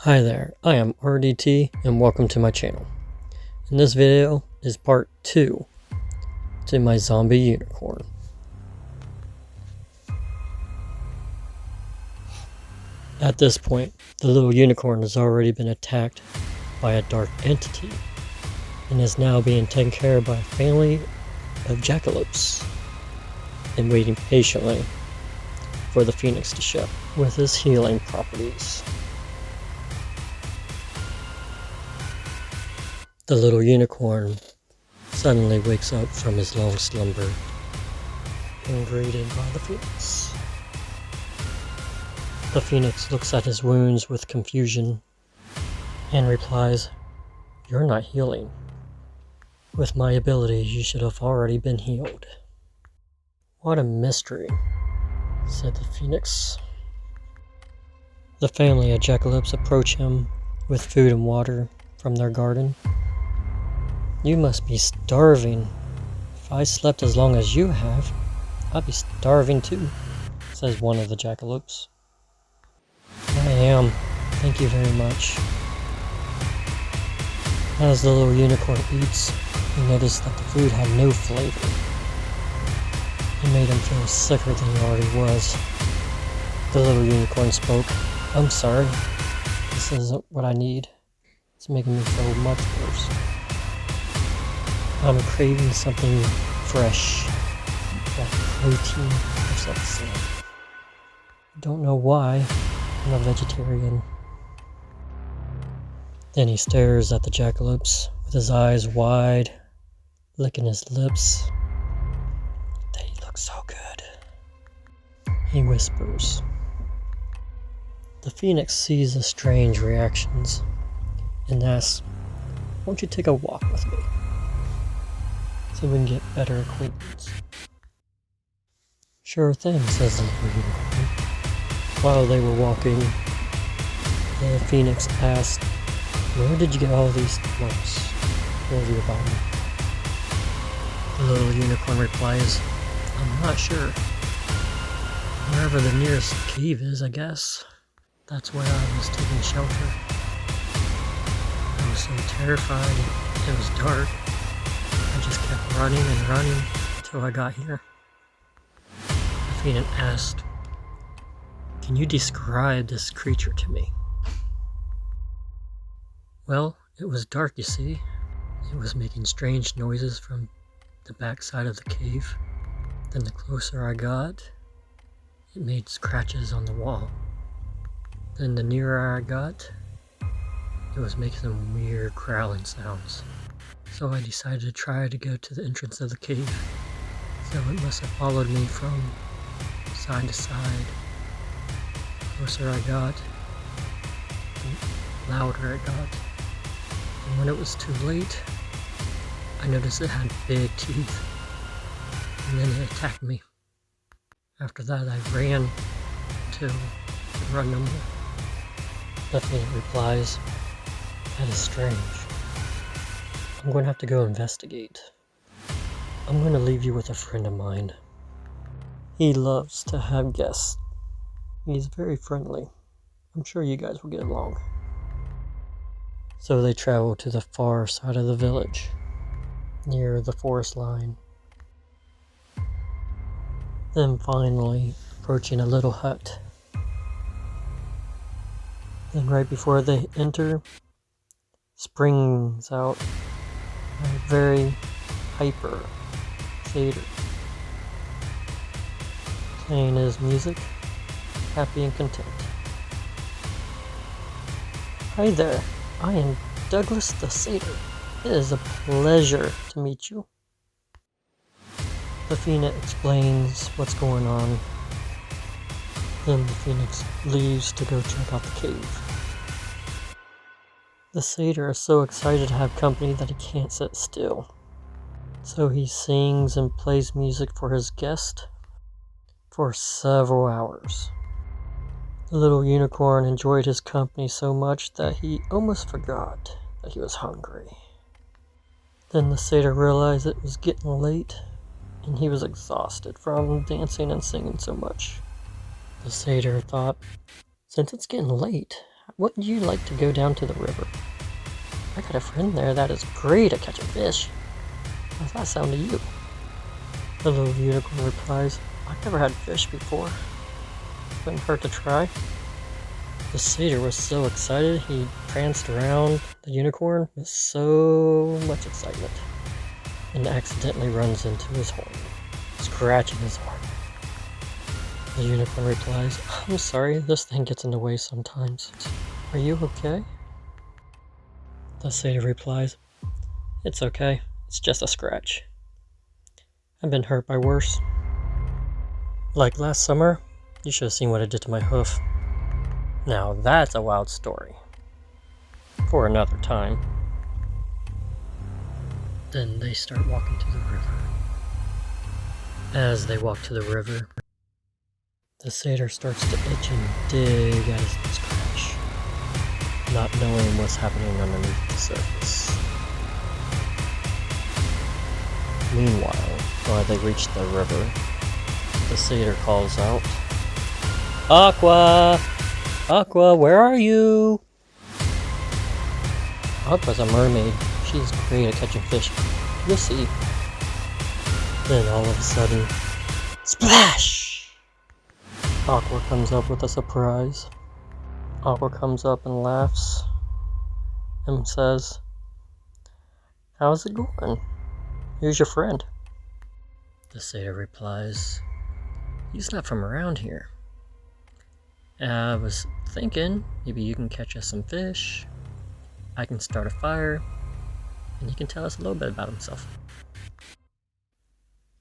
Hi there, I am RDT and welcome to my channel. In this video is part 2 to my zombie unicorn. At this point, the little unicorn has already been attacked by a dark entity and is now being taken care of by a family of jackalopes and waiting patiently for the phoenix to show with his healing properties. The little unicorn suddenly wakes up from his long slumber and greeted by the phoenix. The phoenix looks at his wounds with confusion and replies, "You're not healing. With my abilities, you should have already been healed." "What a mystery," said the phoenix. The family of jackalopes approach him with food and water from their garden. "You must be starving. If I slept as long as you have, I'd be starving too," says one of the jackalopes. "I am. Thank you very much." As the little unicorn eats, he noticed that the food had no flavor. It made him feel sicker than he already was. The little unicorn spoke. "I'm sorry. This isn't what I need. It's making me feel much worse. I'm craving something fresh, like protein or something. I don't know why. I'm a vegetarian." Then he stares at the jackalopes with his eyes wide, licking his lips. "They look so good," he whispers. The phoenix sees the strange reactions and asks, "Won't you take a walk with me so we can get better acquaintance?" "Sure thing," says the little unicorn. While they were walking, the phoenix asked, "Where did you get all these marks over your body?" The little unicorn replies, "I'm not sure. Wherever the nearest cave is, I guess. That's where I was taking shelter. I was so terrified. It was dark. I just kept running and running until I got here." The phoenix asked, "Can you describe this creature to me?" "Well, it was dark, you see. It was making strange noises from the backside of the cave. Then the closer I got, it made scratches on the wall. Then the nearer I got, it was making some weird growling sounds. So I decided to try to go to the entrance of the cave. So it must have followed me from side to side. The closer I got, the louder it got. And when it was too late, I noticed it had big teeth. And then it attacked me. After that, I ran till I could run no more." The phoenix replies, "That is strange. I'm going to have to go investigate. I'm going to leave you with a friend of mine. He loves to have guests. He's very friendly. I'm sure you guys will get along." So they travel to the far side of the village, near the forest line. Then finally approaching a little hut. Then right before they enter, springs out a very hyper satyr, playing his music, happy and content. "Hi there, I am Douglas the Satyr. It is a pleasure to meet you." The phoenix explains what's going on. Then the phoenix leaves to go check out the cave. The satyr is so excited to have company that he can't sit still. So he sings and plays music for his guest for several hours. The little unicorn enjoyed his company so much that he almost forgot that he was hungry. Then the satyr realized it was getting late and he was exhausted from dancing and singing so much. The satyr thought, "Since it's getting late, wouldn't you like to go down to the river? I got a friend there that is great at catching fish. How's that sound to you? The little unicorn replies, I've never had fish before. Wouldn't hurt to try. The satyr was so excited he pranced around the unicorn with so much excitement and accidentally runs into his horn, scratching his horn. The unicorn replies, I'm sorry, this thing gets in the way sometimes. Are you okay? The satyr replies, It's okay, it's just a scratch. I've been hurt by worse. Like last summer, you should have seen what it did to my hoof. Now that's a wild story. For another time. Then they start walking to the river. As they walk to the river, the satyr starts to itch and dig at his scratch, not knowing what's happening underneath the surface. Meanwhile, while they reach the river, the satyr calls out, Aqua! Aqua, where are you? Aqua's a mermaid. She's great at catching fish. You'll see. Then all of a sudden, splash! Aqua comes up with a surprise. Aqua comes up and laughs and says, How's it going? Who's your friend? The satyr replies, He's not from around here. I was thinking maybe you can catch us some fish, I can start a fire, and he can tell us a little bit about himself.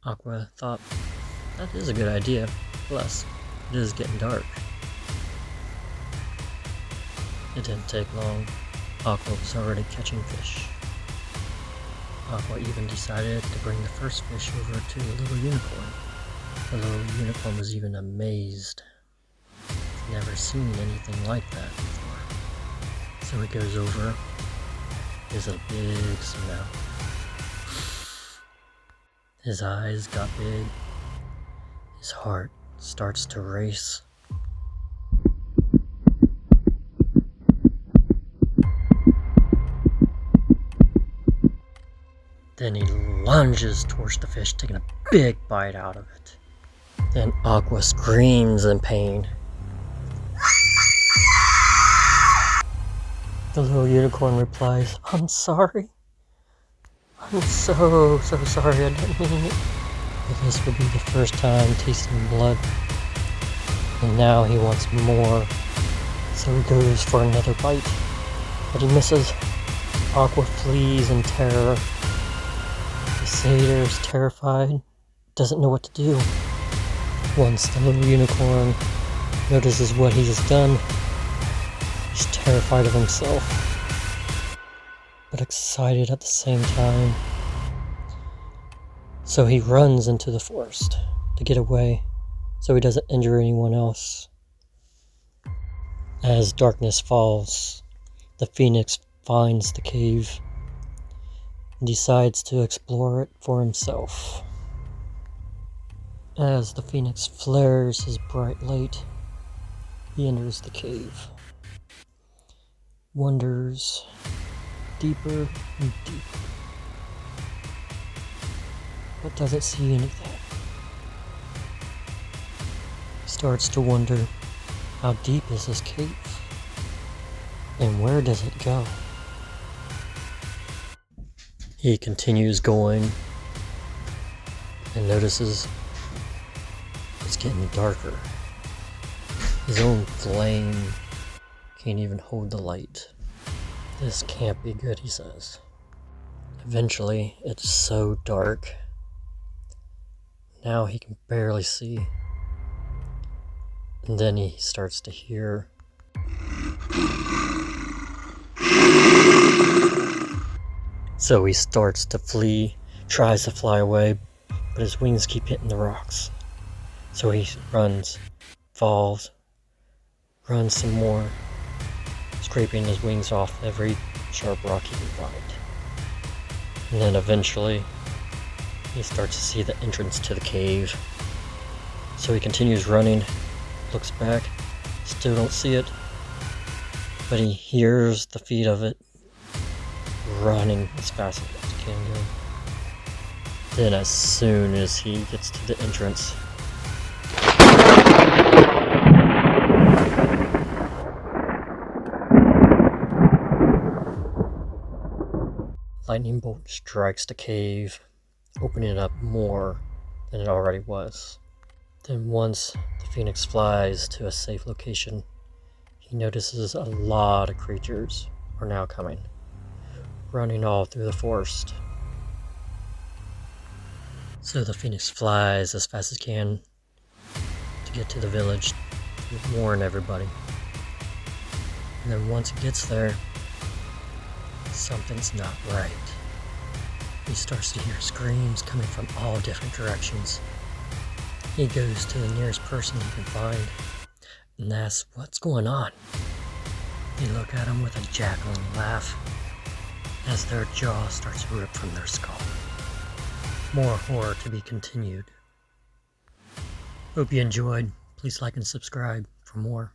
Aqua thought, that is a good idea, plus it is getting dark. It didn't take long. Aqua was already catching fish. Aqua even decided to bring the first fish over to the little unicorn. The little unicorn was even amazed. He's never seen anything like that before. So he goes over. There's a big smell. His eyes got big. His heart starts to race. Then he lunges towards the fish, taking a big bite out of it. Then Aqua screams in pain. The little unicorn replies, I'm sorry. I'm so sorry, I didn't mean it. But this will be the first time tasting blood. And now he wants more. So he goes for another bite. But he misses. Aqua flees in terror. The satyr is terrified, doesn't know what to do. Once the little unicorn notices what he has done, he's terrified of himself, but excited at the same time. So he runs into the forest to get away so he doesn't injure anyone else. As darkness falls, the phoenix finds the cave and decides to explore it for himself. As the phoenix flares his bright light, he enters the cave, wanders deeper and deeper, but doesn't see anything. He starts to wonder, how deep is this cave? And where does it go? He continues going and notices it's getting darker. His own flame can't even hold the light. This can't be good, he says. Eventually, it's so dark. Now he can barely see. And then he starts to hear. So he starts to flee, tries to fly away, but his wings keep hitting the rocks. So he runs, falls, runs some more, scraping his wings off every sharp rock he can find. And then eventually, he starts to see the entrance to the cave. So he continues running, looks back, still don't see it. But he hears the feet of it running as fast as it can go. Then as soon as he gets to the entrance, lightning bolt strikes the cave, opening it up more than it already was. Then once the phoenix flies to a safe location, he notices a lot of creatures are now coming, running all through the forest. So the phoenix flies as fast as it can to get to the village to warn everybody. And then once it gets there, something's not right. He starts to hear screams coming from all different directions. He goes to the nearest person he can find and asks, "What's going on?" They look at him with a cackling laugh as their jaw starts to rip from their skull. More horror to be continued. Hope you enjoyed. Please like and subscribe for more.